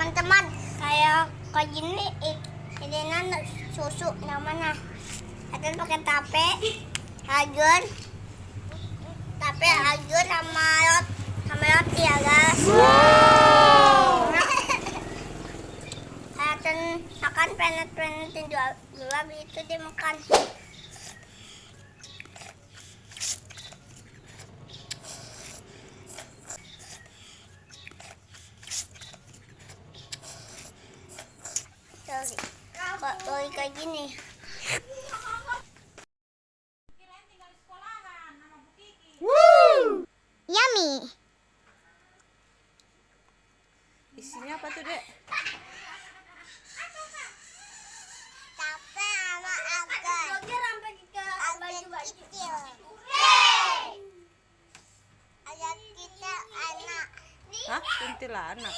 teman-teman, kayak gini ini susu namanya. Akan pakai tape agar sama roti ya guys. Wow. Akan penet-penetin dulu habis itu dimakan. Kalau kayak gini. Woo. Yummy. Isinya apa tuh, Dek? Tape sama agar. Agar kecil. Agar kita anak. Hah? Kuntilanak.